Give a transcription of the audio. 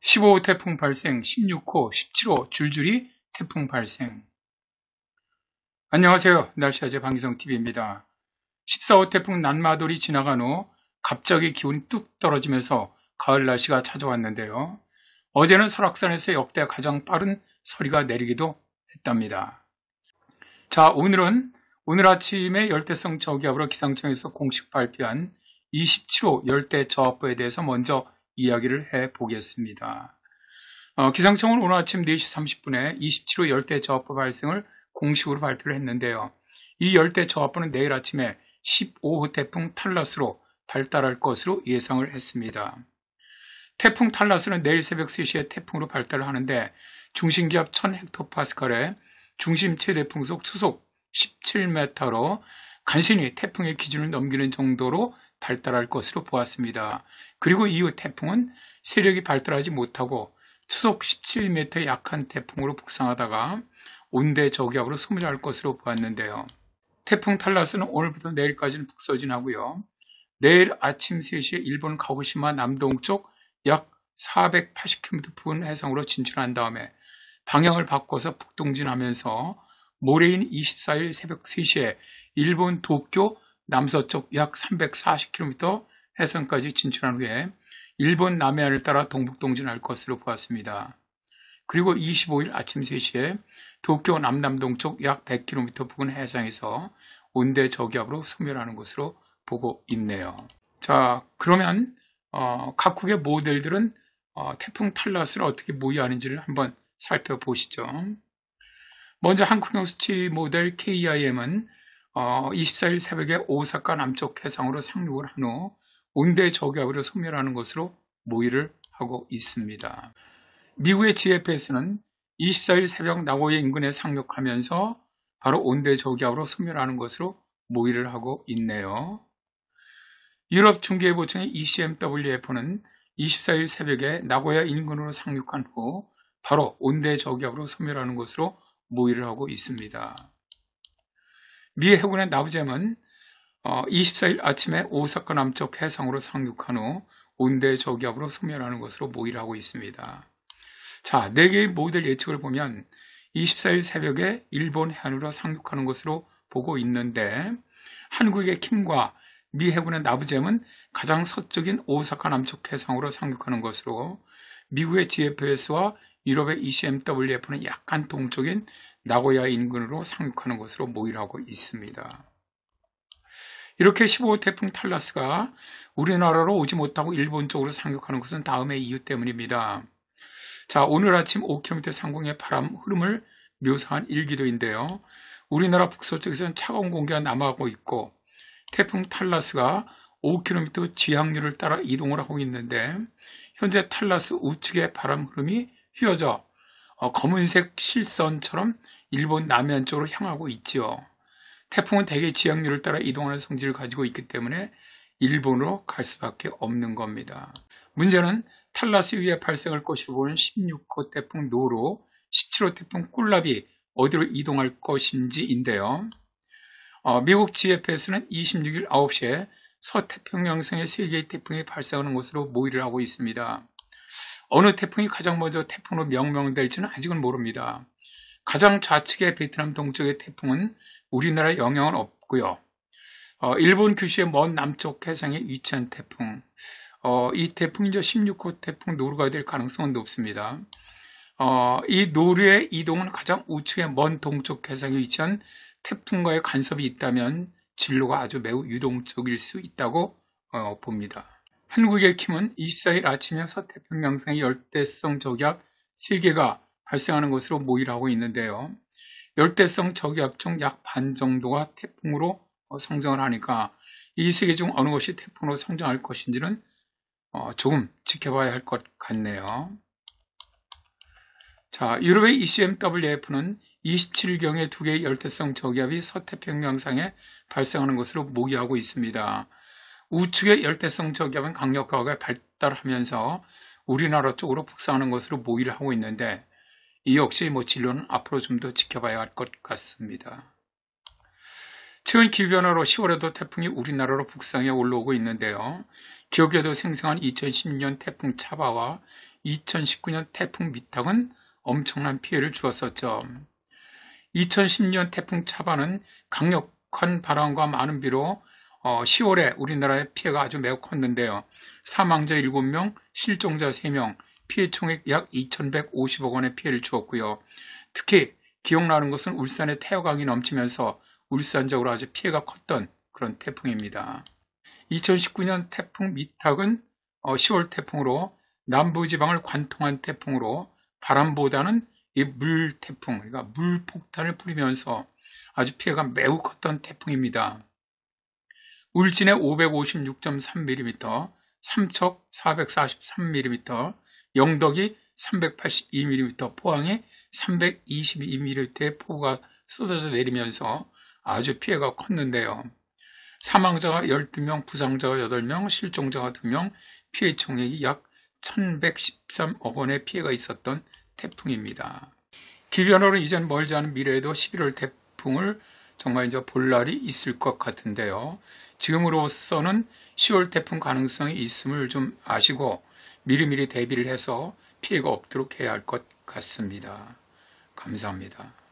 15호 태풍 발생, 16호, 17호 줄줄이 태풍 발생. 안녕하세요. 날씨아재 방기성TV입니다. 14호 태풍 난마돌이 지나간 후 갑자기 기온이 뚝 떨어지면서 가을 날씨가 찾아왔는데요. 어제는 설악산에서 역대 가장 빠른 서리가 내리기도 했답니다. 자, 오늘 아침에 열대성 저기압으로 기상청에서 공식 발표한 27호 열대저압부에 대해서 먼저 이야기를 해보겠습니다. 기상청은 오늘 아침 4시 30분에 27호 열대저압부 발생을 공식으로 발표를 했는데요. 이 열대저압부는 내일 아침에 15호 태풍 탈라스로 발달할 것으로 예상을 했습니다. 태풍 탈라스는 내일 새벽 3시에 태풍으로 발달을 하는데 중심기압 1000헥토파스칼에 중심 최대 풍속 초속 17m로 간신히 태풍의 기준을 넘기는 정도로 발달할 것으로 보았습니다. 그리고 이후 태풍은 세력이 발달하지 못하고 초속 17m의 약한 태풍으로 북상하다가 온대 저기압으로 소멸할 것으로 보았는데요. 태풍 탈라스는 오늘부터 내일까지는 북서진하고요. 내일 아침 3시에 일본 가고시마 남동쪽 약 480km 부근 해상으로 진출한 다음에 방향을 바꿔서 북동진하면서 모레인 24일 새벽 3시에 일본 도쿄 남서쪽 약 340km 해상까지 진출한 후에 일본 남해안을 따라 동북동진할 것으로 보았습니다. 그리고 25일 아침 3시에 도쿄 남남동쪽 약 100km 부근 해상에서 온대 저기압으로 소멸하는 것으로 보고 있네요. 자, 그러면 각국의 모델들은 태풍 탈라스를 어떻게 모의하는지를 한번 살펴보시죠. 먼저 한국형 수치 모델 KIM은 24일 새벽에 오사카 남쪽 해상으로 상륙을 한 후 온대 저기압으로 소멸하는 것으로 모의를 하고 있습니다. 미국의 GFS는 24일 새벽 나고야 인근에 상륙하면서 바로 온대 저기압으로 소멸하는 것으로 모의를 하고 있네요. 유럽 중계예보청의 ECMWF는 24일 새벽에 나고야 인근으로 상륙한 후 바로 온대 저기압으로 소멸하는 것으로 모의를 하고 있습니다. 미 해군의 나부잼은 24일 아침에 오사카 남쪽 해상으로 상륙한 후 온대 저기압으로 소멸하는 것으로 모의를 하고 있습니다. 자, 4개의 모델 예측을 보면 24일 새벽에 일본 해안으로 상륙하는 것으로 보고 있는데 한국의 킴과 미 해군의 나부잼은 가장 서쪽인 오사카 남쪽 해상으로 상륙하는 것으로 미국의 GFS와 유럽의 ECMWF는 약간 동쪽인 나고야 인근으로 상륙하는 것으로 모의를 하고 있습니다. 이렇게 15호 태풍 탈라스가 우리나라로 오지 못하고 일본 쪽으로 상륙하는 것은 다음의 이유 때문입니다. 자, 오늘 아침 5km 상공의 바람 흐름을 묘사한 일기도인데요. 우리나라 북서쪽에서는 차가운 공기가 남하고 있고 태풍 탈라스가 5km 지향률을 따라 이동을 하고 있는데 현재 탈라스 우측의 바람 흐름이 휘어져 검은색 실선처럼 일본 남해안 쪽으로 향하고 있지요. 태풍은 대개 지향률을 따라 이동하는 성질을 가지고 있기 때문에 일본으로 갈 수밖에 없는 겁니다. 문제는 탈라스 위에 발생할 것으로 보는 16호 태풍 노루, 17호 태풍 꿀랍이 어디로 이동할 것인지인데요. 미국 GFS는 26일 9시에 서태평양성의 3개의 태풍이 발생하는 것으로 모의를 하고 있습니다. 어느 태풍이 가장 먼저 태풍으로 명명될지는 아직은 모릅니다. 가장 좌측의 베트남 동쪽의 태풍은 우리나라에 영향은 없고요. 일본 규슈의 먼 남쪽 해상에 위치한 태풍, 이 태풍이 이제 16호 태풍 노루가 될 가능성은 높습니다. 이 노루의 이동은 가장 우측의 먼 동쪽 해상에 위치한 태풍과의 간섭이 있다면 진로가 아주 매우 유동적일 수 있다고 봅니다. 한국의 킴은 24일 아침에 서태평양성의 열대성 저기압 3개가 발생하는 것으로 모의를 하고 있는데요. 열대성 저기압 중 약 반 정도가 태풍으로 성장을 하니까 이 3개 중 어느 것이 태풍으로 성장할 것인지는 조금 지켜봐야 할 것 같네요. 자, 유럽의 ECMWF는 27일경에 2개의 열대성 저기압이 서태평양상에 발생하는 것으로 모의하고 있습니다. 우측의 열대성 저기압은 강력하게 발달하면서 우리나라 쪽으로 북상하는 것으로 모의를 하고 있는데 이 역시 진로는 앞으로 좀 더 지켜봐야 할 것 같습니다. 최근 기후변화로 10월에도 태풍이 우리나라로 북상해 올라오고 있는데요. 기억에도 생생한 2016년 태풍 차바와 2019년 태풍 미탁은 엄청난 피해를 주었었죠. 2010년 태풍 차반은 강력한 바람과 많은 비로 10월에 우리나라의 피해가 아주 매우 컸는데요. 사망자 7명, 실종자 3명, 피해 총액 약 2,150억 원의 피해를 주었고요. 특히 기억나는 것은 울산의 태화강이 넘치면서 울산적으로 아주 피해가 컸던 그런 태풍입니다. 2019년 태풍 미탁은 10월 태풍으로 남부지방을 관통한 태풍으로 바람보다는 이 물태풍, 그러니까 물폭탄을 뿌리면서 아주 피해가 매우 컸던 태풍입니다. 울진에 556.3mm, 삼척 443mm, 영덕이 382mm, 포항에 322mm의 폭우가 쏟아져 내리면서 아주 피해가 컸는데요. 사망자가 12명, 부상자가 8명, 실종자가 2명, 피해 총액이 약 1,113억 원의 피해가 있었던 태풍입니다. 기변으로 이젠 멀지 않은 미래에도 11월 태풍을 정말 이제 볼 날이 있을 것 같은데요. 지금으로서는 10월 태풍 가능성이 있음을 좀 아시고 미리미리 대비를 해서 피해가 없도록 해야 할 것 같습니다. 감사합니다.